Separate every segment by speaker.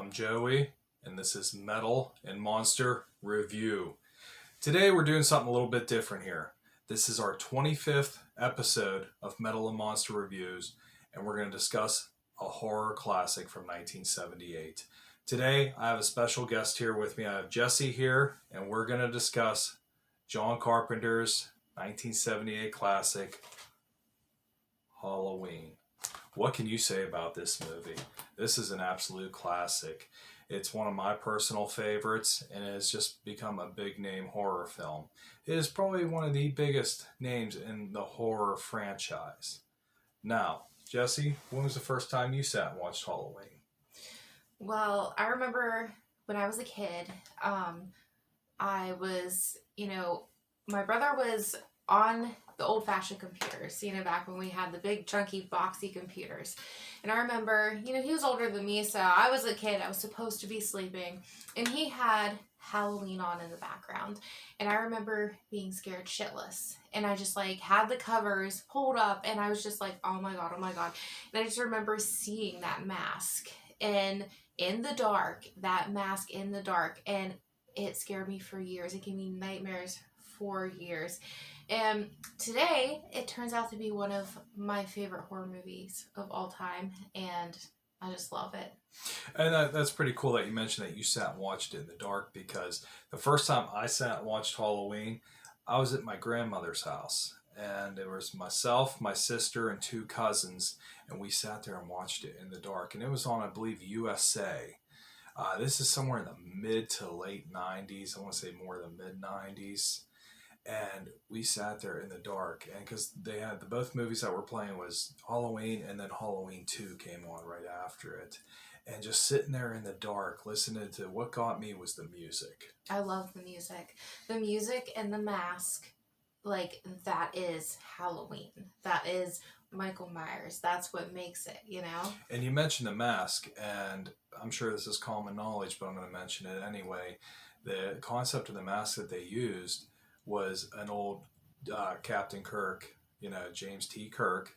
Speaker 1: I'm Joey, and this is Metal and Monster Review. Today we're doing something a little bit different here. This is our 25th episode of Metal and Monster Reviews, and we're going to discuss a horror classic from 1978. Today I have a special guest here with me. I have Jesse here, and we're going to discuss John Carpenter's 1978 classic, Halloween. What can you say about this movie? This is an absolute classic. It's one of my personal favorites, and it has just become a big name horror film. It is probably one of the biggest names in the horror franchise. Now, Jesse, when was the first time you sat and watched Halloween?
Speaker 2: Well, I remember when I was a kid, I was, my brother was on the old-fashioned computers, back when we had the big, chunky, boxy computers. And I remember, he was older than me, so I was a kid. I was supposed to be sleeping. And he had Halloween on in the background. And I remember being scared shitless. And I just, had the covers pulled up, and I was just like, oh my God, oh my God. And I just remember seeing that mask. And in the dark, that mask in the dark, and it scared me for years. It gave me nightmares for years. And today, it turns out to be one of my favorite horror movies of all time, and I just love it.
Speaker 1: And that's pretty cool that you mentioned that you sat and watched it in the dark, because the first time I sat and watched Halloween, I was at my grandmother's house. And there was myself, my sister, and two cousins, and we sat there and watched it in the dark. And it was on, I believe, USA. This is somewhere in the mid to late 90s. I want to say more than mid 90s. And we sat there in the dark, and because they had both movies that were playing was Halloween, and then Halloween 2 came on right after it. And just sitting there in the dark, listening to what got me was the music.
Speaker 2: I love the music. The music and the mask. That is Halloween. That is Michael Myers. That's what makes it,
Speaker 1: And you mentioned the mask, and I'm sure this is common knowledge, but I'm going to mention it anyway. The concept of the mask that they used was an old Captain Kirk, James T. Kirk,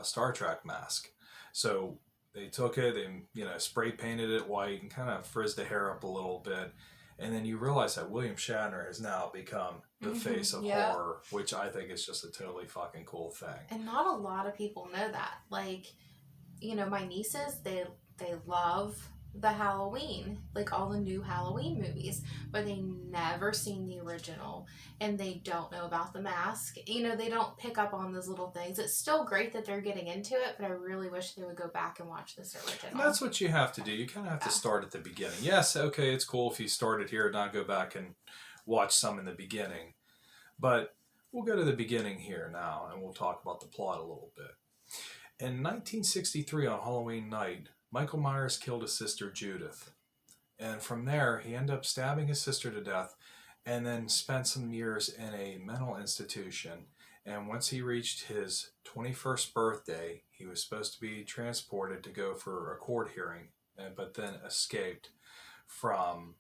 Speaker 1: Star Trek mask. So they took it and, spray painted it white and kind of frizzed the hair up a little bit. And then you realize that William Shatner has now become the face of horror, which I think is just a totally fucking cool thing.
Speaker 2: And not a lot of people know that. My nieces, they love the Halloween, all the new Halloween movies, but they never seen the original, and they don't know about the mask. They don't pick up on those little things. It's still great that they're getting into it, but I really wish they would go back and watch this original.
Speaker 1: And that's what you have to do. You kind of have to start at the beginning. Yes, okay, it's cool if you started here and not go back and watch some in the beginning, but we'll go to the beginning here now, and we'll talk about the plot a little bit. In 1963, on Halloween night, Michael Myers killed his sister Judith. And from there, he ended up stabbing his sister to death and then spent some years in a mental institution. And once he reached his 21st birthday, he was supposed to be transported to go for a court hearing, but then escaped from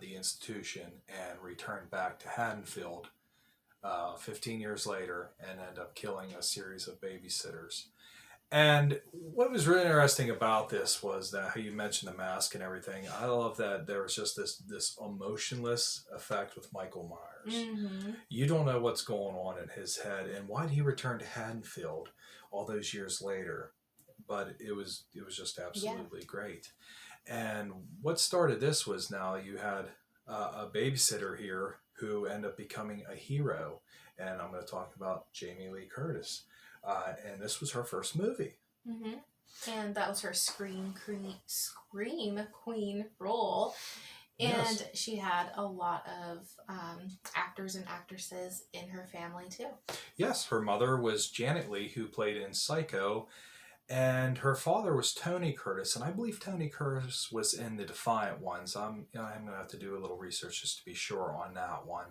Speaker 1: the institution and returned back to Haddonfield 15 years later and ended up killing a series of babysitters. And what was really interesting about this was that how you mentioned the mask and everything. I love that there was just this emotionless effect with Michael Myers.
Speaker 2: Mm-hmm.
Speaker 1: You don't know what's going on in his head, and why did he return to Haddonfield all those years later? But it was just absolutely great. And what started this was now you had a babysitter here who ended up becoming a hero, and I'm going to talk about Jamie Lee Curtis. And this was her first movie.
Speaker 2: Mm-hmm. And that was her Scream Queen role. And she had a lot of actors and actresses in her family, too.
Speaker 1: Yes, her mother was Janet Leigh, who played in Psycho. And her father was Tony Curtis. And I believe Tony Curtis was in the Defiant Ones. I'm going to have to do a little research just to be sure on that one.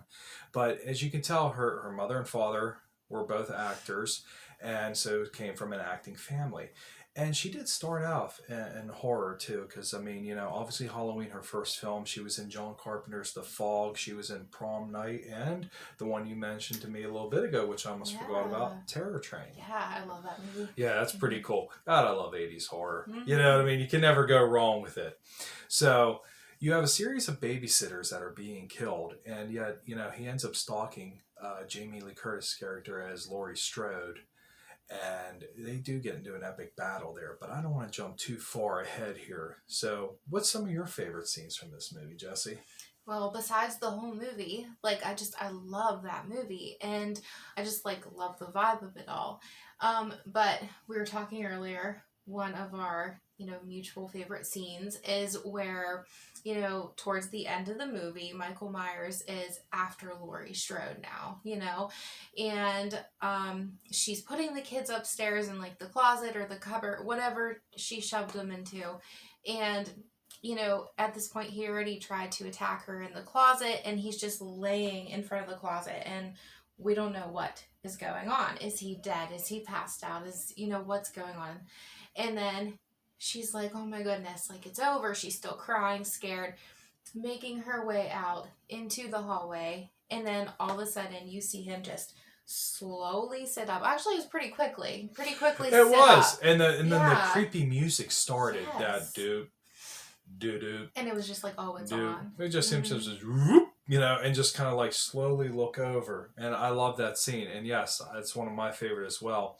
Speaker 1: But as you can tell, her mother and father were both actors, and so it came from an acting family. And she did start off in horror too, because I mean, obviously Halloween, her first film, she was in John Carpenter's The Fog, she was in Prom Night, and the one you mentioned to me a little bit ago, which I almost forgot
Speaker 2: Yeah.
Speaker 1: about, Terror Train.
Speaker 2: Yeah, I love that movie.
Speaker 1: Yeah, that's pretty cool. God, I love 80s horror. You know what I
Speaker 2: Mhm.
Speaker 1: mean? You can never go wrong with it. So you have a series of babysitters that are being killed, and yet, he ends up stalking Jamie Lee Curtis' character as Laurie Strode, and they do get into an epic battle there, but I don't want to jump too far ahead here. So, what's some of your favorite scenes from this movie, Jesse?
Speaker 2: Well, besides the whole movie, like I love that movie, and I just like love the vibe of it all. But we were talking earlier, one of our, mutual favorite scenes is where, towards the end of the movie, Michael Myers is after Laurie Strode now, and she's putting the kids upstairs in like the closet or the cupboard, whatever she shoved them into. And at this point, he already tried to attack her in the closet, and he's just laying in front of the closet, and we don't know what is going on. Is he dead? Is he passed out? What's going on? And then she's like, oh my goodness, like it's over. She's still crying, scared, making her way out into the hallway, and then all of a sudden, you see him just slowly sit up. Actually, it was pretty quickly
Speaker 1: It
Speaker 2: sit
Speaker 1: was,
Speaker 2: up.
Speaker 1: and then the
Speaker 2: Yeah.
Speaker 1: creepy music started.
Speaker 2: Yes.
Speaker 1: That do
Speaker 2: And it was just like, oh, it's
Speaker 1: do.
Speaker 2: on.
Speaker 1: It just seems to
Speaker 2: Mhm.
Speaker 1: just whoop, and just kind of like slowly look over. And I love that scene. And yes, it's one of my favorite as well.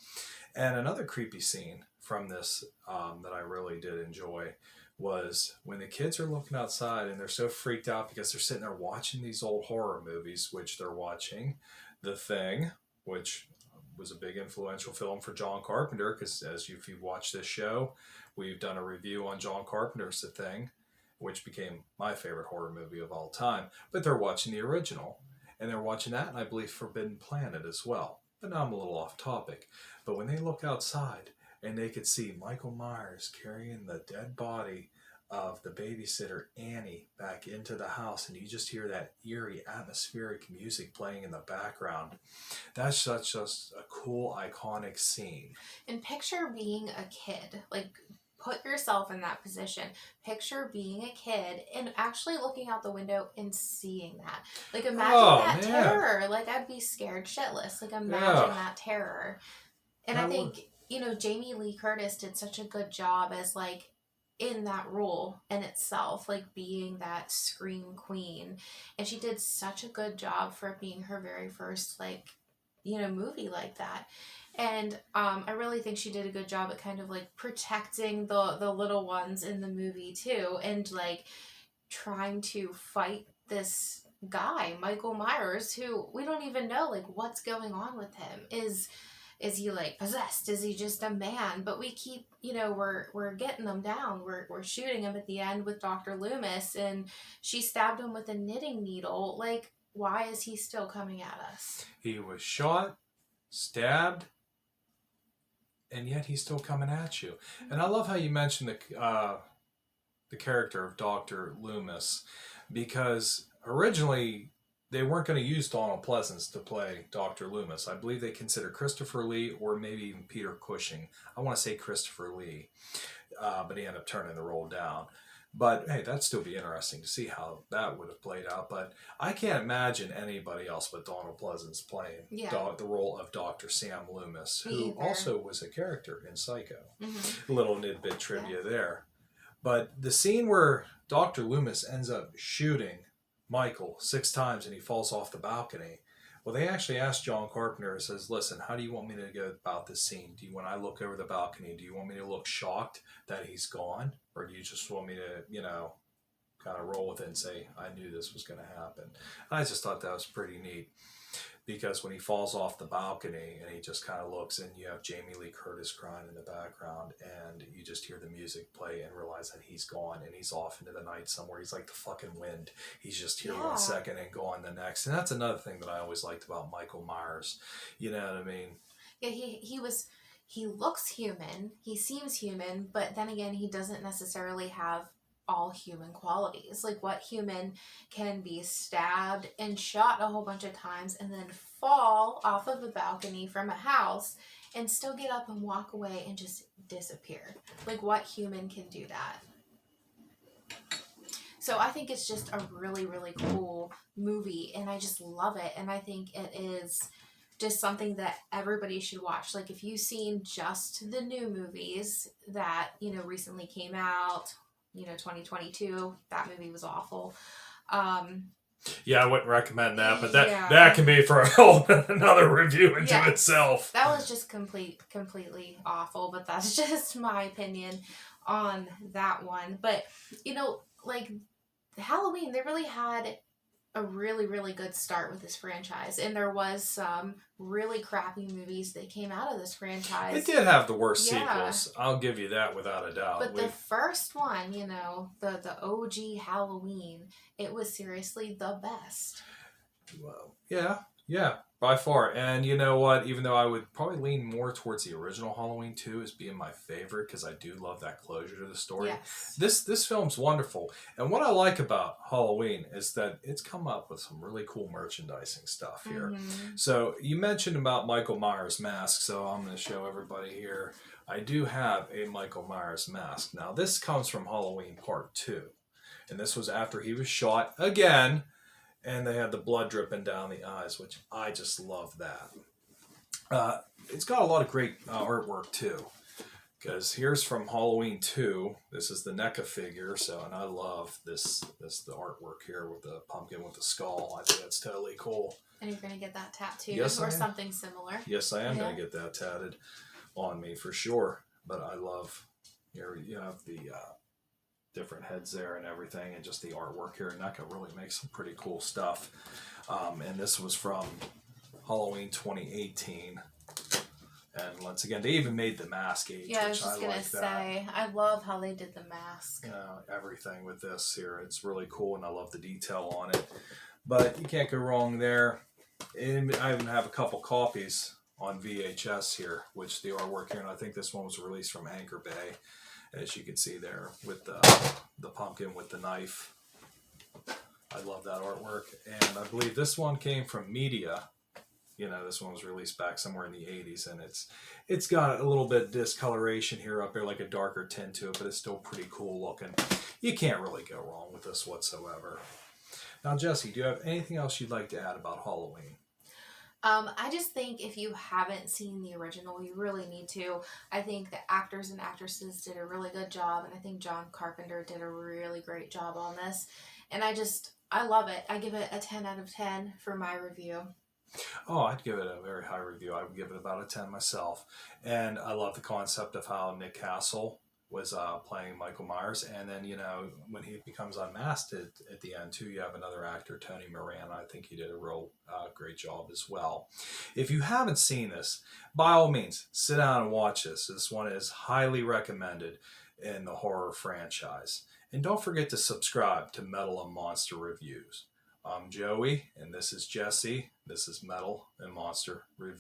Speaker 1: And another creepy scene from this that I really did enjoy was when the kids are looking outside and they're so freaked out because they're sitting there watching these old horror movies, which they're watching The Thing, which was a big influential film for John Carpenter, because if you've watched this show, we've done a review on John Carpenter's The Thing, which became my favorite horror movie of all time. But they're watching the original, and they're watching that, and I believe Forbidden Planet as well. But now I'm a little off topic. But when they look outside and they could see Michael Myers carrying the dead body of the babysitter Annie back into the house, and you just hear that eerie atmospheric music playing in the background, that's such just a cool iconic scene.
Speaker 2: And picture being a kid. Like, put yourself in that position. Picture being a kid and actually looking out the window and seeing that. Like, imagine that
Speaker 1: Man.
Speaker 2: terror. Like, I'd be scared shitless. Like, imagine that terror. And I think, Jamie Lee Curtis did such a good job as, like, in that role in itself, like being that scream queen. And she did such a good job for it being her very first, like, movie like that. And I really think she did a good job at kind of like protecting the little ones in the movie too, and like trying to fight this guy, Michael Myers, who we don't even know like what's going on with him. Is he like possessed? Is he just a man? But we keep, we're getting them down. We're shooting him at the end with Dr. Loomis, and she stabbed him with a knitting needle. Like, why is he still coming at us?
Speaker 1: He was shot, stabbed, and yet he's still coming at you. And I love how you mentioned the character of Dr. Loomis, because originally they weren't going to use Donald Pleasance to play Dr. Loomis. I believe they considered Christopher Lee or maybe even Peter Cushing. I want to say Christopher Lee, but he ended up turning the role down. But hey, that'd still be interesting to see how that would have played out. But I can't imagine anybody else but Donald Pleasance playing the role of Dr. Sam Loomis, who also was a character in Psycho.
Speaker 2: Mm-hmm.
Speaker 1: A little tidbit trivia there. But the scene where Dr. Loomis ends up shooting Michael 6 times and he falls off the balcony. Well, they actually asked John Carpenter, says, listen, how do you want me to go about this scene? When I look over the balcony, do you want me to look shocked that he's gone? Or do you just want me to, kind of roll with it and say, I knew this was going to happen? I just thought that was pretty neat. Because when he falls off the balcony and he just kind of looks, and you have Jamie Lee Curtis crying in the background, and you just hear the music play and realize that he's gone and he's off into the night somewhere. He's like the fucking wind. He's just here 1 second and gone the next. And that's another thing that I always liked about Michael Myers. You know what I mean?
Speaker 2: Yeah, he looks human. He seems human, but then again, he doesn't necessarily have all human qualities. Like, what human can be stabbed and shot a whole bunch of times and then fall off of a balcony from a house and still get up and walk away and just disappear. Like, what human can do that? So I think it's just a really, really cool movie, and I just love it. And I think it is just something that everybody should watch. Like, if you've seen just the new movies that, recently came out, 2022, that movie was awful.
Speaker 1: Yeah, I wouldn't recommend that, but
Speaker 2: Yeah.
Speaker 1: that can be for a whole another review into
Speaker 2: Yes.
Speaker 1: itself.
Speaker 2: That was just completely awful, but that's just my opinion on that one. But, like Halloween, they really had a really, really good start with this franchise. And there was some really crappy movies that came out of this franchise.
Speaker 1: It did have the worst
Speaker 2: Yeah.
Speaker 1: sequels. I'll give you that without a doubt.
Speaker 2: But the first one, the OG Halloween, it was seriously the best.
Speaker 1: Well, yeah, by far. And you know what? Even though I would probably lean more towards the original Halloween 2 as being my favorite, because I do love that closure to the story.
Speaker 2: Yes.
Speaker 1: This film's wonderful. And what I like about Halloween is that it's come up with some really cool merchandising stuff here.
Speaker 2: Mm-hmm.
Speaker 1: So you mentioned about Michael Myers mask, so I'm going to show everybody here. I do have a Michael Myers mask. Now this comes from Halloween Part 2. And this was after he was shot again. And they had the blood dripping down the eyes, which I just love that. It's got a lot of great artwork too, because here's from Halloween 2. This is the NECA figure, and I love the artwork here with the pumpkin with the skull. I think that's totally cool.
Speaker 2: And you're going to get that tattooed
Speaker 1: Yes,
Speaker 2: or something similar.
Speaker 1: Yes, I am going to get that tatted on me for sure. But I love, here you have the different heads there and everything, and just the artwork here. NECA really makes some pretty cool stuff. And this was from Halloween 2018. And once again, they even made the mask age.
Speaker 2: Yeah, I was
Speaker 1: which
Speaker 2: just going to say, I love how they did the mask.
Speaker 1: Everything with this here, it's really cool, and I love the detail on it. But you can't go wrong there. And I even have a couple copies on VHS here, which the artwork here, and I think this one was released from Anchor Bay, as you can see there with the pumpkin with the knife. I love that artwork, and I believe this one came from Media. This one was released back somewhere in the 80s, and it's got a little bit of discoloration here up there, like a darker tint to it, but it's still pretty cool looking. You can't really go wrong with this whatsoever. Now, Jesse, do you have anything else you'd like to add about Halloween?
Speaker 2: I just think if you haven't seen the original, you really need to. I think the actors and actresses did a really good job, and I think John Carpenter did a really great job on this. And I love it. I give it a 10 out of 10 for my review.
Speaker 1: Oh, I'd give it a very high review. I would give it about a 10 myself. And I love the concept of how Nick Castle was playing Michael Myers. And then, when he becomes unmasked at the end, too, you have another actor, Tony Moran. I think he did a real great job as well. If you haven't seen this, by all means, sit down and watch this. This one is highly recommended in the horror franchise. And don't forget to subscribe to Metal and Monster Reviews. I'm Joey, and this is Jesse. This is Metal and Monster Reviews.